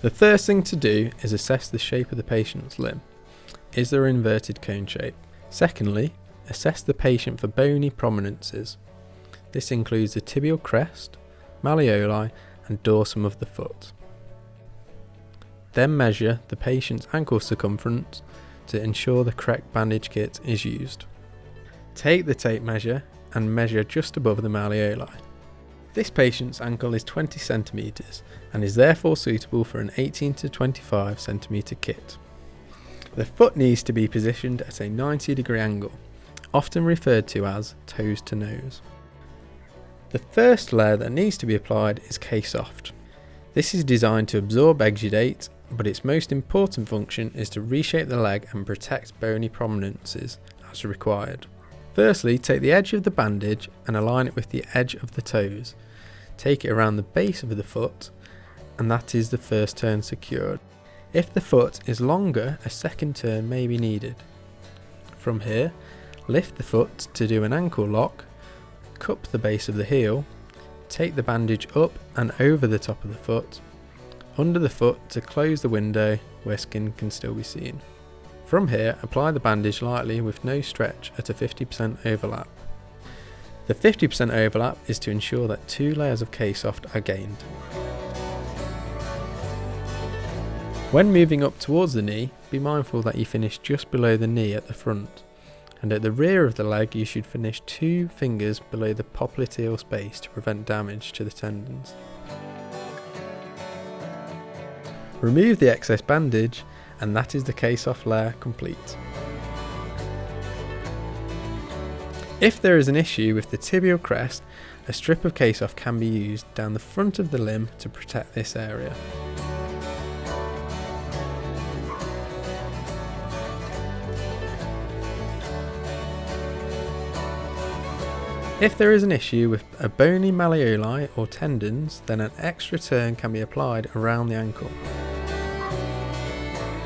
The first thing to do is assess the shape of the patient's limb. Is there an inverted cone shape? Secondly, assess the patient for bony prominences. This includes the tibial crest, malleoli and dorsum of the foot. Then measure the patient's ankle circumference to ensure the correct bandage kit is used. Take the tape measure and measure just above the malleoli. This patient's ankle is 20 cm and is therefore suitable for an 18 to 25 cm kit. The foot needs to be positioned at a 90-degree angle, often referred to as toes to nose. The first layer that needs to be applied is K-Soft. This is designed to absorb exudate, but its most important function is to reshape the leg and protect bony prominences as required. Firstly, take the edge of the bandage and align it with the edge of the toes. Take it around the base of the foot, and that is the first turn secured. If the foot is longer, a second turn may be needed. From here, lift the foot to do an ankle lock, cup the base of the heel, take the bandage up and over the top of the foot, under the foot to close the window where skin can still be seen. From here, apply the bandage lightly with no stretch at a 50% overlap. The 50% overlap is to ensure that 2 layers of K-Soft are gained. When moving up towards the knee, be mindful that you finish just below the knee at the front, and at the rear of the leg you should finish 2 fingers below the popliteal space to prevent damage to the tendons. Remove the excess bandage, and that is the K-Soft layer complete. If there is an issue with the tibial crest, a strip of K-Soft can be used down the front of the limb to protect this area. If there is an issue with a bony malleoli or tendons, then an extra turn can be applied around the ankle.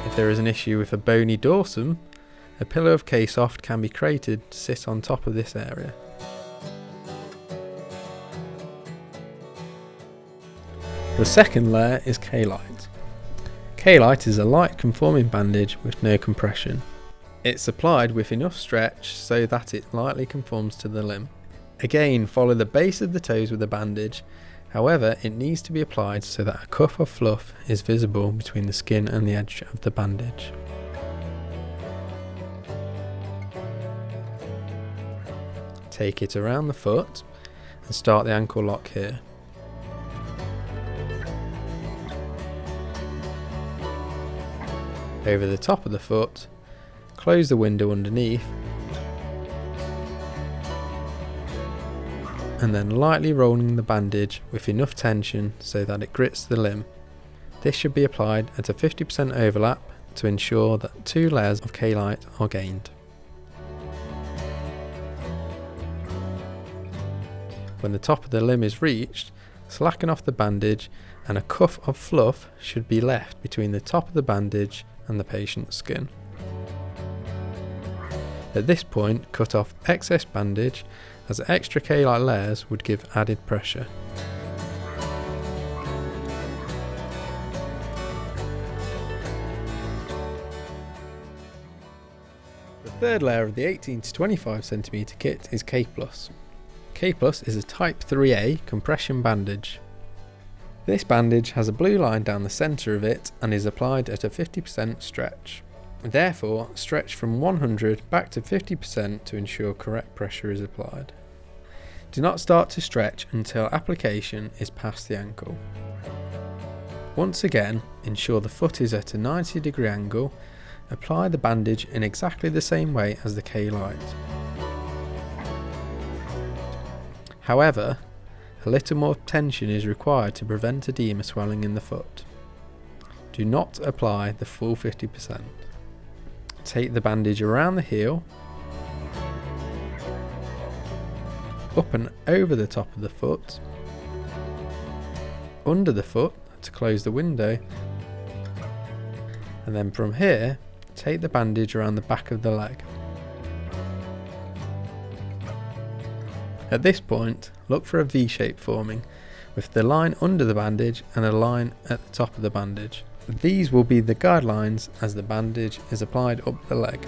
If there is an issue with a bony dorsum, a pillow of K-Soft can be created to sit on top of this area. The second layer is K-Lite. K-Lite is a light conforming bandage with no compression. It's applied with enough stretch so that it lightly conforms to the limb. Again, follow the base of the toes with the bandage, however it needs to be applied so that a cuff of fluff is visible between the skin and the edge of the bandage. Take it around the foot and start the ankle lock here. Over the top of the foot, close the window underneath, and then lightly rolling the bandage with enough tension so that it grits the limb. This should be applied at a 50% overlap to ensure that 2 layers of K-Lite are gained. When the top of the limb is reached, slacken off the bandage and a cuff of fluff should be left between the top of the bandage and the patient's skin. At this point, cut off excess bandage as extra K-Lite layers would give added pressure. The third layer of the 18 to 25 cm kit is K+. K+ is a type 3A compression bandage. This bandage has a blue line down the centre of it and is applied at a 50% stretch. Therefore, stretch from 100 back to 50% to ensure correct pressure is applied. Do not start to stretch until application is past the ankle. Once again, ensure the foot is at a 90-degree angle. Apply the bandage in exactly the same way as the K-Lite. However, a little more tension is required to prevent edema swelling in the foot. Do not apply the full 50%. Take the bandage around the heel, up and over the top of the foot, under the foot to close the window, and then from here, take the bandage around the back of the leg. At this point, look for a V shape forming, with the line under the bandage and a line at the top of the bandage. These will be the guidelines as the bandage is applied up the leg.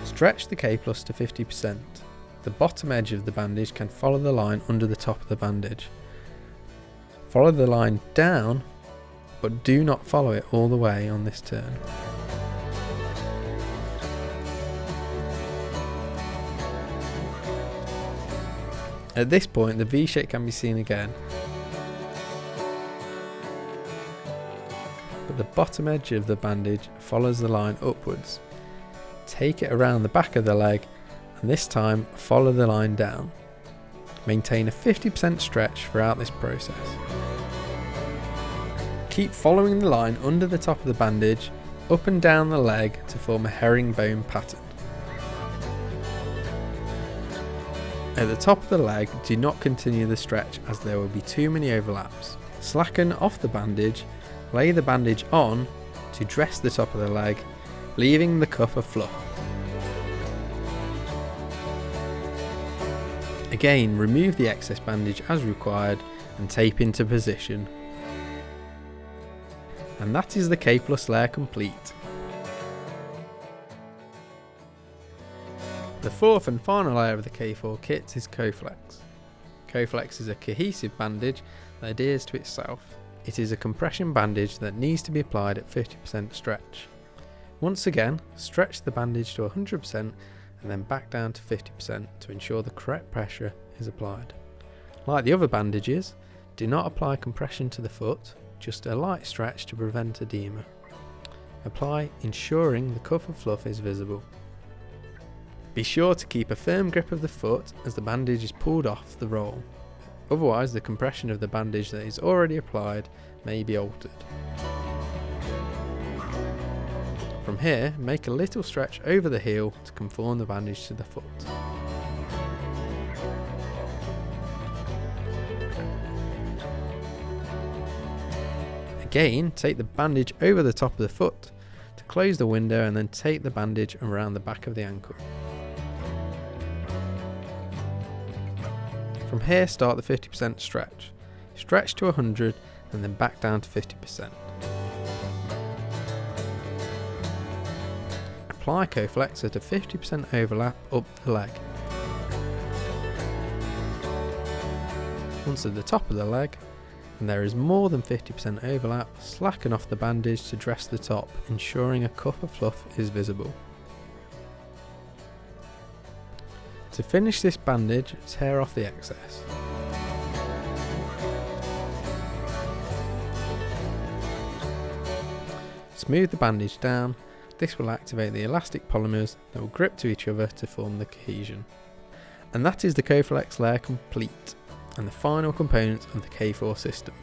Stretch the K-Plus to 50%. The bottom edge of the bandage can follow the line under the top of the bandage. Follow the line down, but do not follow it all the way on this turn. At this point, the V-shape can be seen again, but the bottom edge of the bandage follows the line upwards. Take it around the back of the leg, and this time follow the line down. Maintain a 50% stretch throughout this process. Keep following the line under the top of the bandage, up and down the leg to form a herringbone pattern. At the top of the leg, do not continue the stretch as there will be too many overlaps. Slacken off the bandage, lay the bandage on to dress the top of the leg, leaving the cuff of fluff. Again, remove the excess bandage as required and tape into position. And that is the K-Plus layer complete. The fourth and final layer of the K-Four kit is Coflex. Coflex is a cohesive bandage that adheres to itself. It is a compression bandage that needs to be applied at 50% stretch. Once again, stretch the bandage to 100% and then back down to 50% to ensure the correct pressure is applied. Like the other bandages, do not apply compression to the foot, just a light stretch to prevent edema. Apply ensuring the cuff of fluff is visible. Be sure to keep a firm grip of the foot as the bandage is pulled off the roll, otherwise the compression of the bandage that is already applied may be altered. From here, make a little stretch over the heel to conform the bandage to the foot. Again, take the bandage over the top of the foot to close the window and then take the bandage around the back of the ankle. From here, start the 50% stretch. Stretch to 100 and then back down to 50%. Apply Coflex at a 50% overlap up the leg. Once at the top of the leg, and there is more than 50% overlap, slacken off the bandage to dress the top, ensuring a cuff of fluff is visible. To finish this bandage, tear off the excess. Smooth the bandage down. This will activate the elastic polymers that will grip to each other to form the cohesion. And that is the Coflex layer complete, and the final components of the K-Four system.